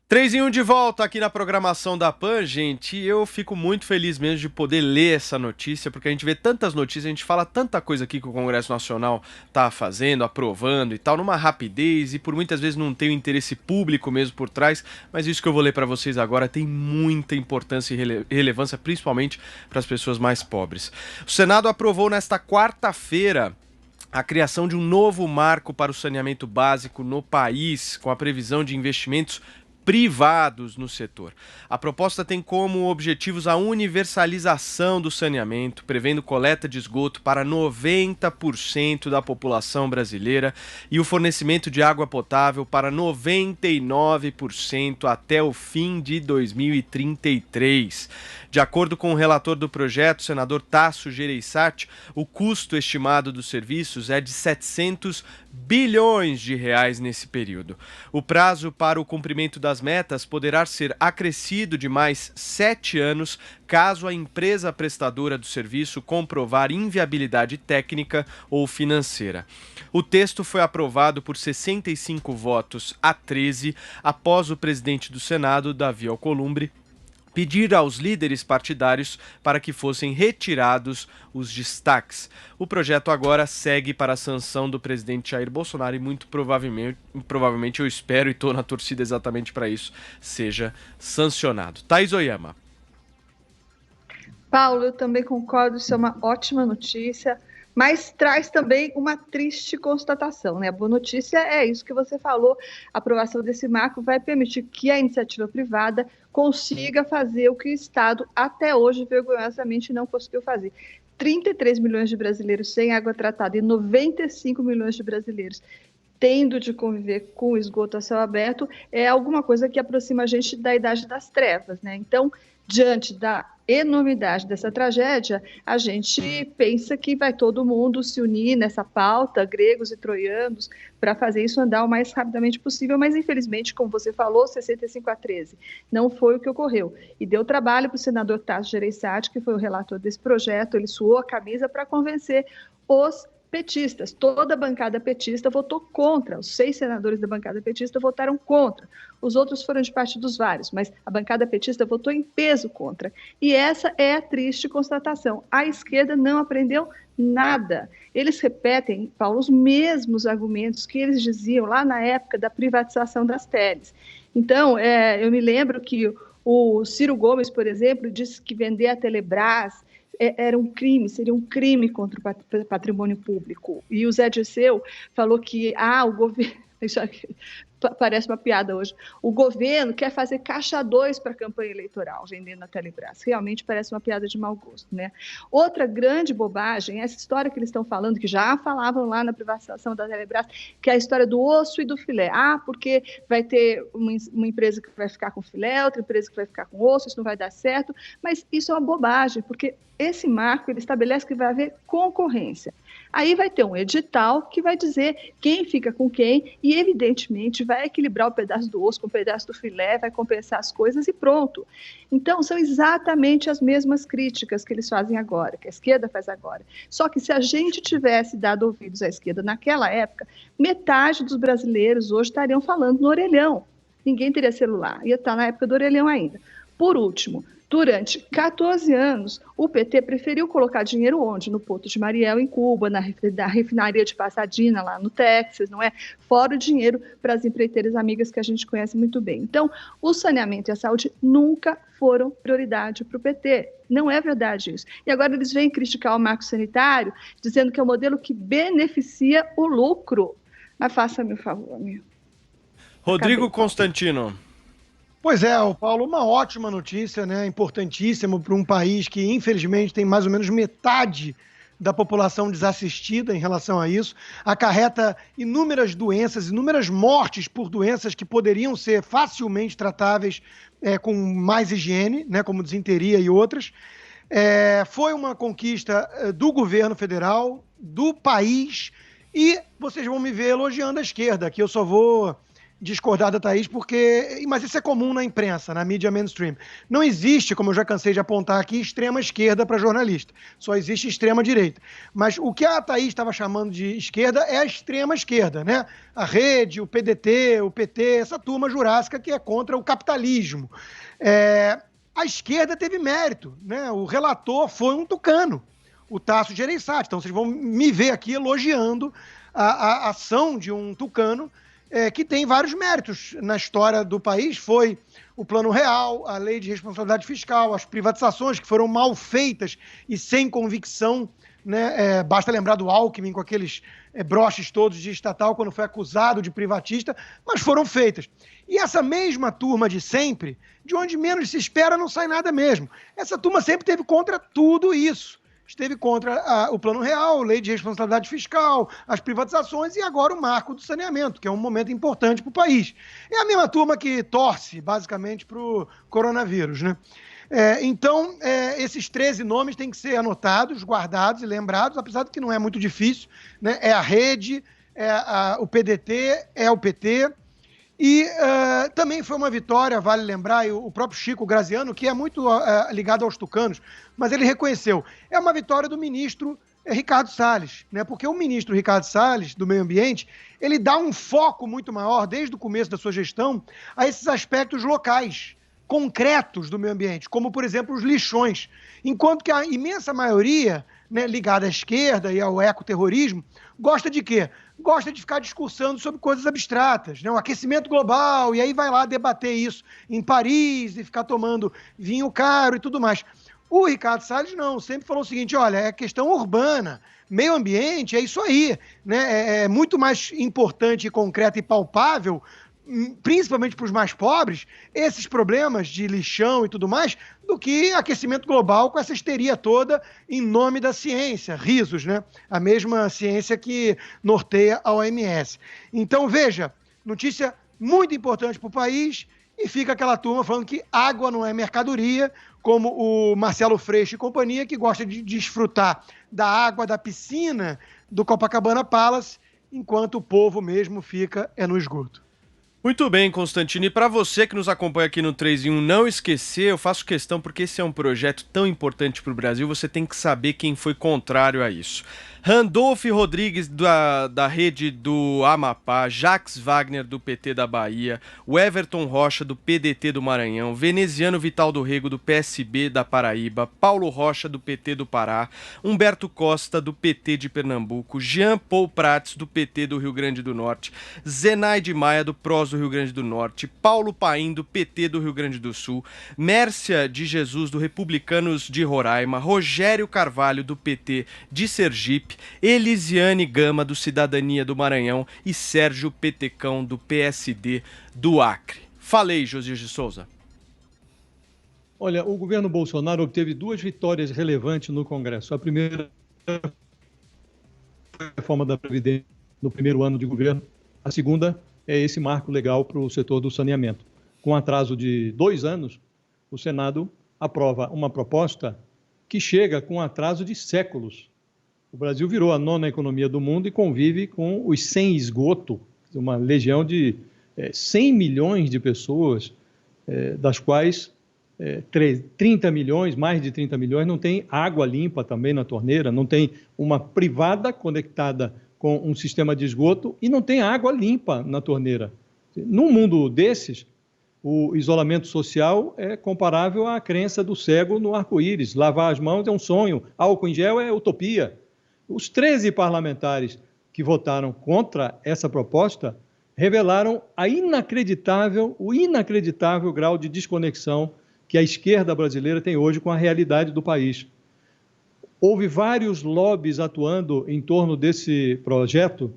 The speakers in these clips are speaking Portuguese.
3 em 1 de volta aqui na programação da PAN, gente, e eu fico muito feliz mesmo de poder ler essa notícia, porque a gente vê tantas notícias, a gente fala tanta coisa aqui que o Congresso Nacional tá fazendo, aprovando e tal, numa rapidez, e por muitas vezes não tem o interesse público mesmo por trás, mas isso que eu vou ler para vocês agora tem muita importância e relevância, principalmente para as pessoas mais pobres. O Senado aprovou nesta quarta-feira a criação de um novo marco para o saneamento básico no país, com a previsão de investimentos privados no setor. A proposta tem como objetivos a universalização do saneamento, prevendo coleta de esgoto para 90% da população brasileira e o fornecimento de água potável para 99% até o fim de 2033. De acordo com o relator do projeto, o senador Tasso Gereissati, o custo estimado dos serviços é de 700 bilhões de reais nesse período. O prazo para o cumprimento das metas poderá ser acrescido de mais 7 anos caso a empresa prestadora do serviço comprovar inviabilidade técnica ou financeira. O texto foi aprovado por 65 votos a 13 após o presidente do Senado, Davi Alcolumbre, pedir aos líderes partidários para que fossem retirados os destaques. O projeto agora segue para a sanção do presidente Jair Bolsonaro e muito provavelmente eu espero e estou na torcida exatamente para isso, seja sancionado. Thaís Oyama. Paulo, eu também concordo, isso é uma ótima notícia, mas traz também uma triste constatação, né? A boa notícia é isso que você falou, a aprovação desse marco vai permitir que a iniciativa privada consiga fazer o que o Estado até hoje vergonhosamente não conseguiu fazer. 33 milhões de brasileiros sem água tratada e 95 milhões de brasileiros tendo de conviver com o esgoto a céu aberto é alguma coisa que aproxima a gente da idade das trevas, né? Então, diante da enormidade dessa tragédia, a gente pensa que vai todo mundo se unir nessa pauta, gregos e troianos, para fazer isso andar o mais rapidamente possível, mas infelizmente, como você falou, 65 a 13, não foi o que ocorreu. E deu trabalho para o senador Tasso Gereissati, que foi o relator desse projeto, ele suou a camisa para convencer os petistas. Toda a bancada petista votou contra. Os 6 senadores da bancada petista votaram contra. Os outros foram de partidos vários, mas a bancada petista votou em peso contra. E essa é a triste constatação. A esquerda não aprendeu nada. Eles repetem, Paulo, os mesmos argumentos que eles diziam lá na época da privatização das teles. Então, eu me lembro que o Ciro Gomes, por exemplo, disse que vender a Telebrás era um crime, seria um crime contra o patrimônio público. E o Zé Dirceu falou que o governo, isso parece uma piada hoje, o governo quer fazer caixa 2 para a campanha eleitoral, vendendo a Telebrás. Realmente parece uma piada de mau gosto, né? Outra grande bobagem é essa história que eles estão falando, que já falavam lá na privatização da Telebrás, que é a história do osso e do filé. Porque vai ter uma empresa que vai ficar com filé, outra empresa que vai ficar com osso, isso não vai dar certo, mas isso é uma bobagem, porque esse marco ele estabelece que vai haver concorrência. Aí vai ter um edital que vai dizer quem fica com quem e, evidentemente, vai equilibrar o pedaço do osso com o pedaço do filé, vai compensar as coisas e pronto. Então, são exatamente as mesmas críticas que eles fazem agora, que a esquerda faz agora. Só que se a gente tivesse dado ouvidos à esquerda naquela época, metade dos brasileiros hoje estariam falando no orelhão. Ninguém teria celular, ia estar na época do orelhão ainda. Por último, durante 14 anos, o PT preferiu colocar dinheiro onde? No Porto de Mariel, em Cuba, na refinaria de Pasadena, lá no Texas, não é? Fora o dinheiro para as empreiteiras amigas que a gente conhece muito bem. Então, o saneamento e a saúde nunca foram prioridade para o PT. Não é verdade isso. E agora eles vêm criticar o marco sanitário, dizendo que é um modelo que beneficia o lucro. Mas faça-me o favor, amigo. Rodrigo Constantino. Pois é, Paulo, uma ótima notícia, né? Importantíssimo para um país que, infelizmente, tem mais ou menos metade da população desassistida em relação a isso, acarreta inúmeras doenças, inúmeras mortes por doenças que poderiam ser facilmente tratáveis com mais higiene, né? Como desinteria e outras. Foi uma conquista do governo federal, do país, e vocês vão me ver elogiando a esquerda, que eu só vou discordar da Thaís, mas isso é comum na imprensa, na mídia mainstream. Não existe, como eu já cansei de apontar aqui, extrema esquerda para jornalista. Só existe extrema direita. Mas o que a Thaís estava chamando de esquerda é a extrema esquerda, né? A Rede, o PDT, o PT, essa turma jurássica que é contra o capitalismo. A esquerda teve mérito, né? O relator foi um tucano, o Tasso Gereissati. Então vocês vão me ver aqui elogiando a ação de um tucano que tem vários méritos na história do país. Foi o Plano Real, a Lei de Responsabilidade Fiscal, as privatizações que foram mal feitas e sem convicção, né? Basta lembrar do Alckmin com aqueles broches todos de estatal quando foi acusado de privatista, mas foram feitas. E essa mesma turma de sempre, de onde menos se espera, não sai nada mesmo. Essa turma sempre esteve contra tudo isso. Esteve contra o Plano Real, a Lei de Responsabilidade Fiscal, as privatizações e agora o marco do saneamento, que é um momento importante para o país. É a mesma turma que torce, basicamente, para o coronavírus, né? Então, esses 13 nomes têm que ser anotados, guardados e lembrados, apesar de que não é muito difícil, né? É a Rede, o PDT, é o PT. E também foi uma vitória, vale lembrar, e o próprio Chico Graziano, que é muito ligado aos tucanos, mas ele reconheceu, é uma vitória do ministro Ricardo Salles, né? Porque o ministro Ricardo Salles, do Meio Ambiente, ele dá um foco muito maior, desde o começo da sua gestão, a esses aspectos locais, concretos do meio ambiente, como, por exemplo, os lixões. Enquanto que a imensa maioria, né, ligada à esquerda e ao ecoterrorismo, gosta de quê? Gosta de ficar discursando sobre coisas abstratas, né? O aquecimento global, e aí vai lá debater isso em Paris e ficar tomando vinho caro e tudo mais. O Ricardo Salles não, sempre falou o seguinte, olha, é questão urbana, meio ambiente, é isso aí, né? É muito mais importante, concreto e palpável, principalmente para os mais pobres, esses problemas de lixão e tudo mais, do que aquecimento global com essa histeria toda em nome da ciência, risos, né? A mesma ciência que norteia a OMS. Então, veja, notícia muito importante para o país e fica aquela turma falando que água não é mercadoria, como o Marcelo Freixo e companhia, que gosta de desfrutar da água da piscina do Copacabana Palace, enquanto o povo mesmo fica no esgoto. Muito bem, Constantino. E para você que nos acompanha aqui no 3 em 1, não esquecer, eu faço questão porque esse é um projeto tão importante para o Brasil, você tem que saber quem foi contrário a isso. Randolph Rodrigues, da rede do Amapá, Jacques Wagner, do PT da Bahia, o Everton Rocha, do PDT do Maranhão, Veneziano Vital do Rego, do PSB da Paraíba, Paulo Rocha, do PT do Pará, Humberto Costa, do PT de Pernambuco, Jean Paul Prats, do PT do Rio Grande do Norte, Zenaide Maia, do PROS do Rio Grande do Norte, Paulo Paim, do PT do Rio Grande do Sul, Mércia de Jesus, do Republicanos de Roraima, Rogério Carvalho, do PT de Sergipe, Elisiane Gama, do Cidadania do Maranhão e Sérgio Petecão, do PSD do Acre. Falei, Josias de Souza. Olha, o governo Bolsonaro obteve 2 vitórias relevantes no Congresso. A primeira foi a reforma da Previdência no primeiro ano de governo. A segunda é esse marco legal para o setor do saneamento. Com atraso de 2 anos, o Senado aprova uma proposta que chega com atraso de séculos. O Brasil virou a 9ª economia do mundo e convive com os sem esgoto, uma legião de 100 milhões de pessoas, das quais 30 milhões, mais de 30 milhões, não tem água limpa também na torneira, não tem uma privada conectada com um sistema de esgoto e não tem água limpa na torneira. Num mundo desses, o isolamento social é comparável à crença do cego no arco-íris. Lavar as mãos é um sonho, álcool em gel é utopia. Os 13 parlamentares que votaram contra essa proposta revelaram o inacreditável grau de desconexão que a esquerda brasileira tem hoje com a realidade do país. Houve vários lobbies atuando em torno desse projeto,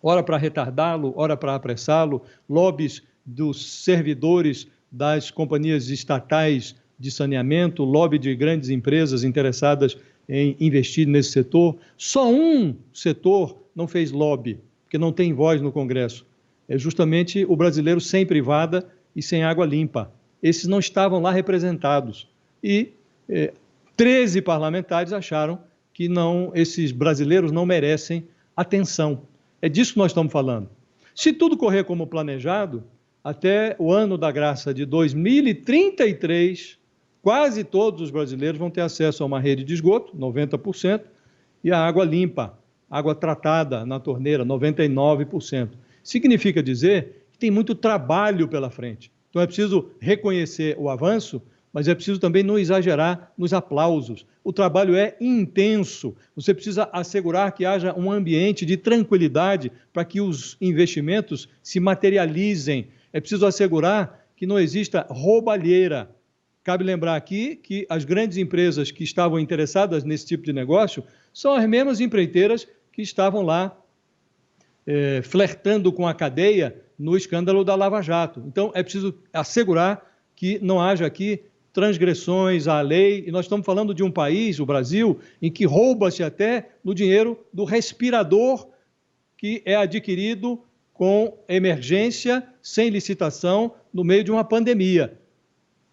ora para retardá-lo, ora para apressá-lo, lobbies dos servidores das companhias estatais de saneamento, lobby de grandes empresas interessadas em investir nesse setor. Só um setor não fez lobby, porque não tem voz no Congresso. É justamente o brasileiro sem privada e sem água limpa. Esses não estavam lá representados. E 13 parlamentares acharam que esses brasileiros não merecem atenção. É disso que nós estamos falando. Se tudo correr como planejado, até o ano da graça de 2033, quase todos os brasileiros vão ter acesso a uma rede de esgoto, 90%, e a água limpa, água tratada na torneira, 99%. Significa dizer que tem muito trabalho pela frente. Então é preciso reconhecer o avanço, mas é preciso também não exagerar nos aplausos. O trabalho é intenso. Você precisa assegurar que haja um ambiente de tranquilidade para que os investimentos se materializem. É preciso assegurar que não exista roubalheira. Cabe lembrar aqui que as grandes empresas que estavam interessadas nesse tipo de negócio são as mesmas empreiteiras que estavam lá flertando com a cadeia no escândalo da Lava Jato. Então, é preciso assegurar que não haja aqui transgressões à lei, e nós estamos falando de um país, o Brasil, em que rouba-se até no dinheiro do respirador que é adquirido com emergência, sem licitação, no meio de uma pandemia.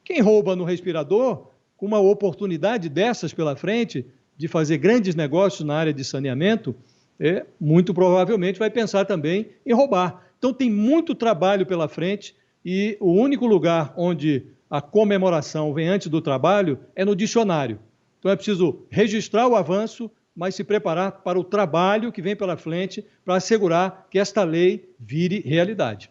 Quem rouba no respirador, com uma oportunidade dessas pela frente, de fazer grandes negócios na área de saneamento, muito provavelmente vai pensar também em roubar. Então tem muito trabalho pela frente e o único lugar onde a comemoração vem antes do trabalho é no dicionário. Então é preciso registrar o avanço, mas se preparar para o trabalho que vem pela frente para assegurar que esta lei vire realidade.